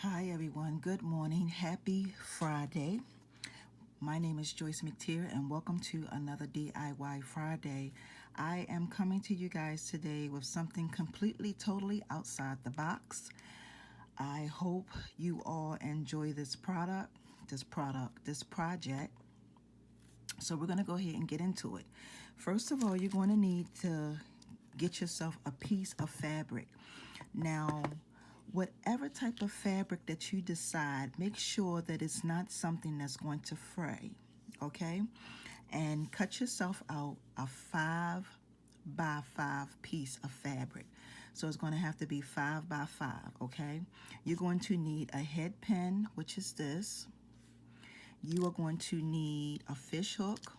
Hi everyone, good morning, happy Friday. My name is Joyce McTeer and welcome to another DIY Friday. I am coming to you guys today with something completely, totally outside the box. I hope you all enjoy this project. So we're going to go ahead and get into it. First of all, you're going to need to get yourself a piece of fabric. Now, whatever type of fabric that you decide, make sure that it's not something that's going to fray, okay? And cut yourself out a 5x5 piece of fabric. So it's going to have to be 5x5, okay? You're going to need a head pin, which is this. You are going to need a fish hook.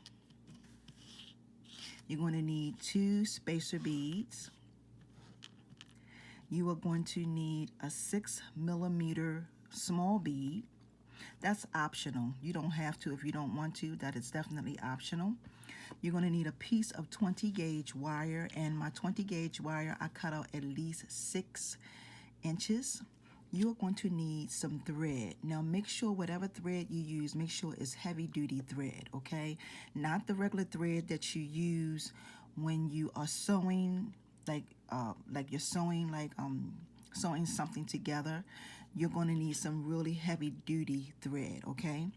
You're going to need 2 spacer beads. You are going to need a 6mm small bead. That's optional. You don't have to if you don't want to. That is definitely optional. You're going to need a piece of 20 gauge wire, and my 20 gauge wire I cut out at least 6 inches. You're going to need some thread. Now make sure whatever thread you use, make sure it's heavy duty thread, okay? Not the regular thread that you use when you are sewing, like you're sewing sewing something together. You're going to need some really heavy duty thread, okay?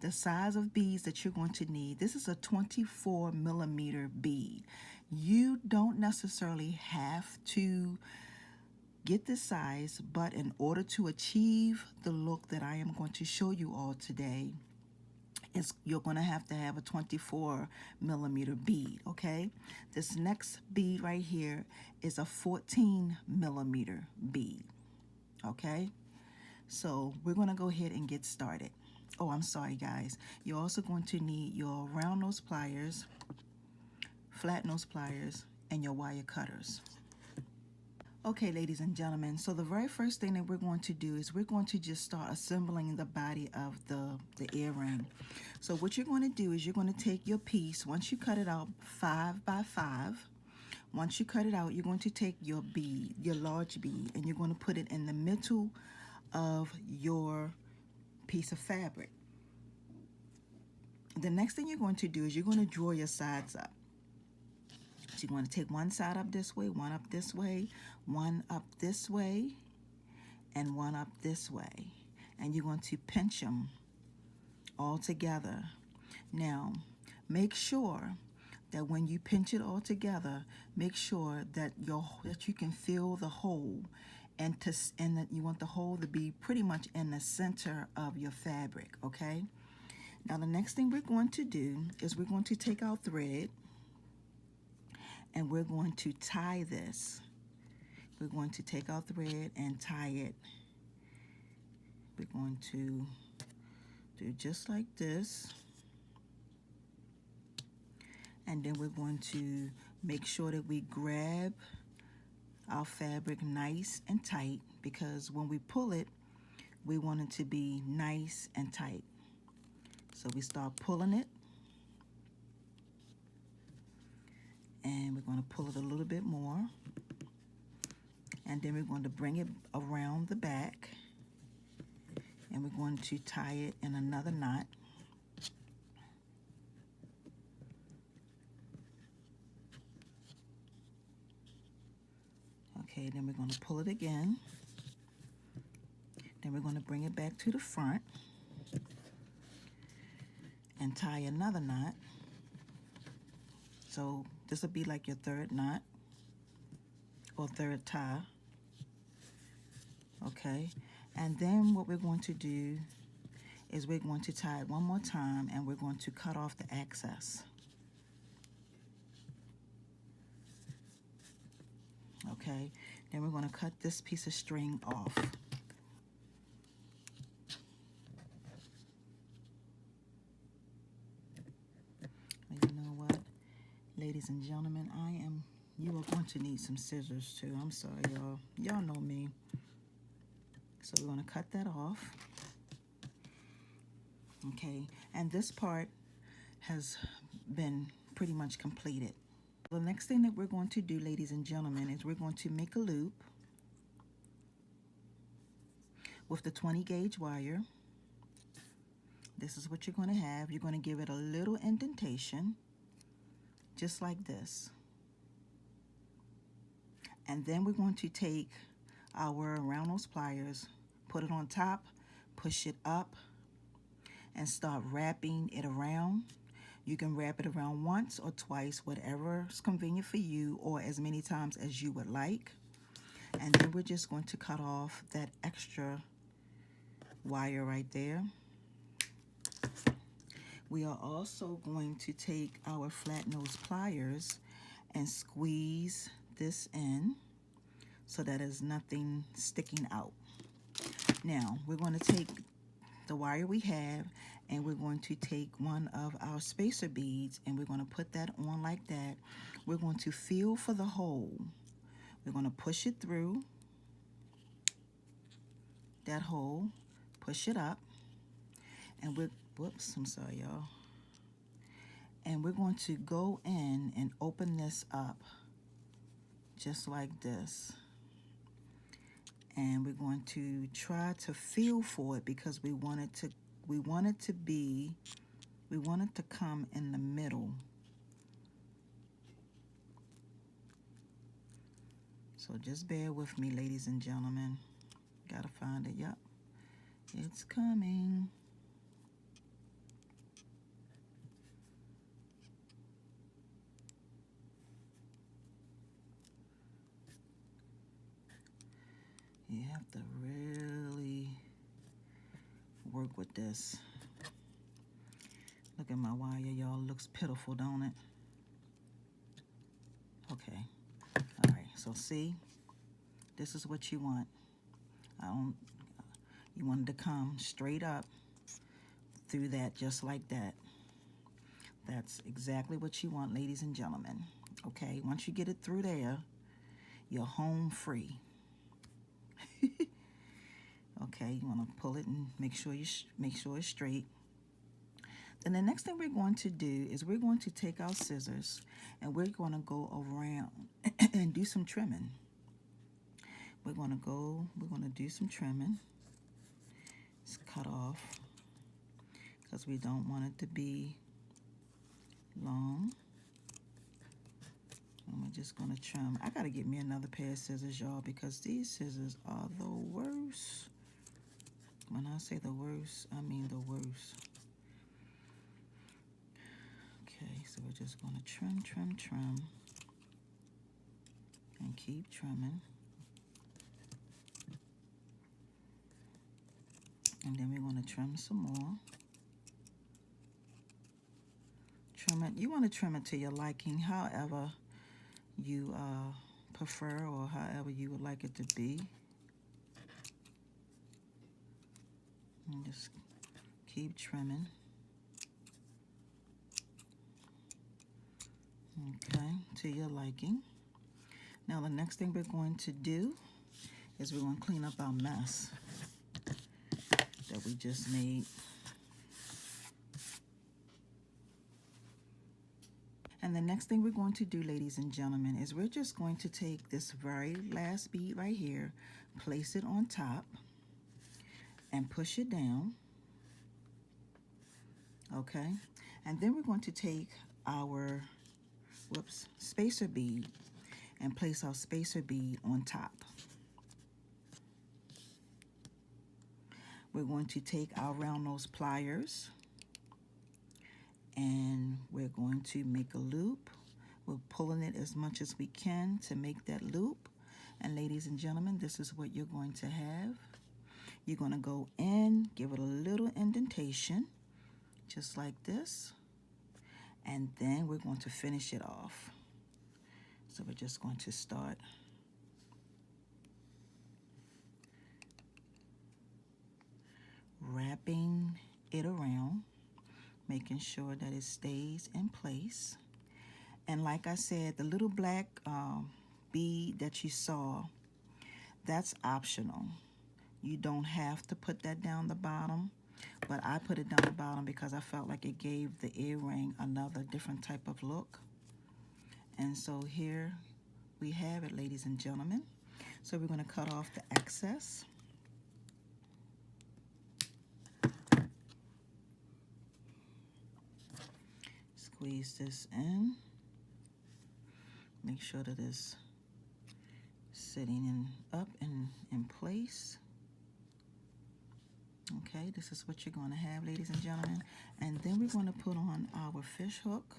The size of beads that you're going to need, this is a 24mm bead. You don't necessarily have to get this size, but in order to achieve the look that I am going to show you all today, you're going to have a 24mm bead, okay? This next bead right here is a 14mm bead, okay? So we're going to go ahead and get started. Oh, I'm sorry, guys. You're also going to need your round nose pliers, flat nose pliers, and your wire cutters. Okay, ladies and gentlemen, so the very first thing that we're going to do is we're going to just start assembling the body of the earring. So what you're going to do is you're going to take your piece, once you cut it out 5x5, once you cut it out, you're going to take your bead, your large bead, and you're going to put it in the middle of your piece of fabric. The next thing you're going to do is you're going to draw your sides up. So you're going to take one side up this way, one up this way, one up this way, and one up this way. And you're going to pinch them all together. Now, make sure that when you pinch it all together, make sure that you can feel the hole, and that you want the hole to be pretty much in the center of your fabric, okay? Now, the next thing we're going to do is we're going to take our thread, and we're going to tie this. We're going to take our thread and tie it. We're going to do just like this. And then we're going to make sure that we grab our fabric nice and tight, because when we pull it, we want it to be nice and tight. So we start pulling it. And we're going to pull it a little bit more. And then we're going to bring it around the back. And we're going to tie it in another knot. Okay, then we're going to pull it again. Then we're going to bring it back to the front and tie another knot. So this will be like your third knot or third tie. Okay, and then what we're going to do is we're going to tie it one more time, and we're going to cut off the excess. Okay, then we're going to cut this piece of string off. You know what, ladies and gentlemen, you are going to need some scissors too. I'm sorry, y'all. Y'all know me. So we're going to cut that off. Okay, and this part has been pretty much completed. The next thing that we're going to do, ladies and gentlemen, is we're going to make a loop. with the 20 gauge wire. This is what you're going to have. You're going to give it a little indentation, just like this. And then we're going to take our round nose pliers, put it on top, push it up, and start wrapping it around. You can wrap it around once or twice, whatever is convenient for you, or as many times as you would like. And then we're just going to cut off that extra wire right there. We are also going to take our flat nose pliers and squeeze this in so that there's nothing sticking out. Now, we're going to take the wire we have and we're going to take one of our spacer beads and we're going to put that on like that. We're going to feel for the hole. We're going to push it through that hole, push it up, and we're, whoops, I'm sorry, y'all. And we're going to go in and open this up just like this. And we're going to try to feel for it because we want it to come in the middle. So just bear with me, ladies and gentlemen. Gotta find it. Yep, it's coming. You have to really work with this. Look at my wire, y'all. Looks pitiful, don't it? Okay. All right. So see, this is what you want. You want it to come straight up through that, just like that. That's exactly what you want, ladies and gentlemen. Okay. Once you get it through there, you're home free. Okay, you want to pull it and make sure it's straight. Then the next thing we're going to do is we're going to take our scissors and we're going to go around and do some trimming. We're going to do some trimming. It's cut off because we don't want it to be long. I'm just going to trim. I got to get me another pair of scissors, y'all, because these scissors are the worst. When I say the worst, I mean the worst. Okay, so we're just going to trim, trim, trim, and keep trimming. And then we're going to trim some more. Trim it. You want to trim it to your liking, however you prefer or however you would like it to be. And just keep trimming. Okay, to your liking. Now the next thing we're going to do is we're going to clean up our mess that we just made. And the next thing we're going to do, ladies and gentlemen, is we're just going to take this very last bead right here, place it on top, and push it down. Okay? And then we're going to take our, spacer bead and place our spacer bead on top. We're going to take our round nose pliers and we're going to make a loop. We're pulling it as much as we can to make that loop. And ladies and gentlemen, this is what you're going to have. You're going to go in, give it a little indentation, just like this. And then we're going to finish it off. So we're just going to start wrapping it around, making sure that it stays in place. And like I said, the little black bead that you saw, that's optional. You don't have to put that down the bottom, but I put it down the bottom because I felt like it gave the earring another different type of look. And so here we have it, ladies and gentlemen. So we're going to cut off the excess. squeeze this in. Make sure that it's sitting up and in place. Okay, this is what you're going to have, ladies and gentlemen. And then we're going to put on our fish hook.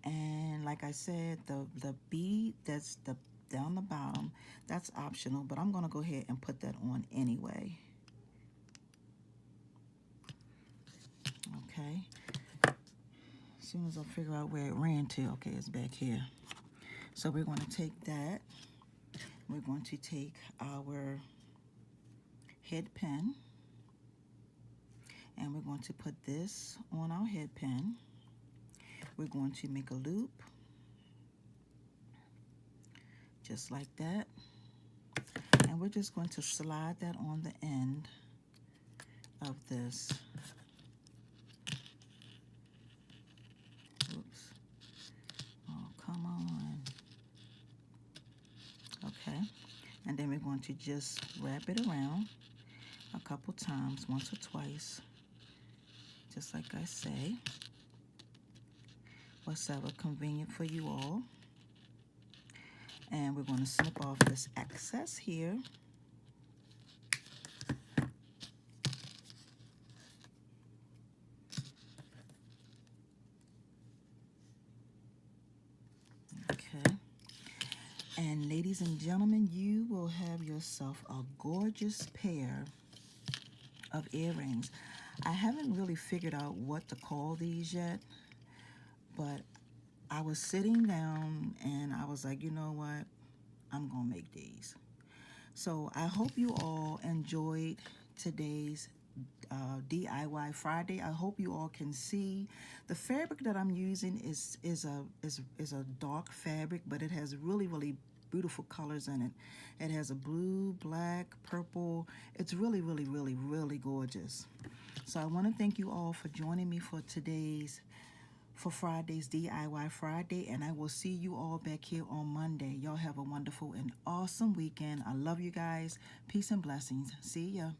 And like I said, the bead that's down the bottom, that's optional, but I'm going to go ahead and put that on anyway. Okay. As soon as I figure out where it ran to, okay, it's back here. So we're going to take that. We're going to take our head pin, and we're going to put this on our head pin. We're going to make a loop, just like that. And we're just going to slide that on the end of this. Oops. Oh, come on. Okay. And then we're going to just wrap it around a couple times, once or twice, just like I say. Whatever convenient for you all. And we're going to snip off this excess here. Okay. And ladies and gentlemen, you will have yourself a gorgeous pair of earrings. I haven't really figured out what to call these yet, but I was sitting down and I was like, you know what? I'm going to make these. So I hope you all enjoyed today's DIY Friday. I hope you all can see the fabric that I'm using is a dark fabric, but it has really beautiful colors in it. It has a blue, black, purple. It's really gorgeous. So I want to thank you all for joining me for Friday's DIY Friday, and I will see you all back here on Monday. Y'all have a wonderful and awesome weekend. I love you guys. Peace and blessings. See ya.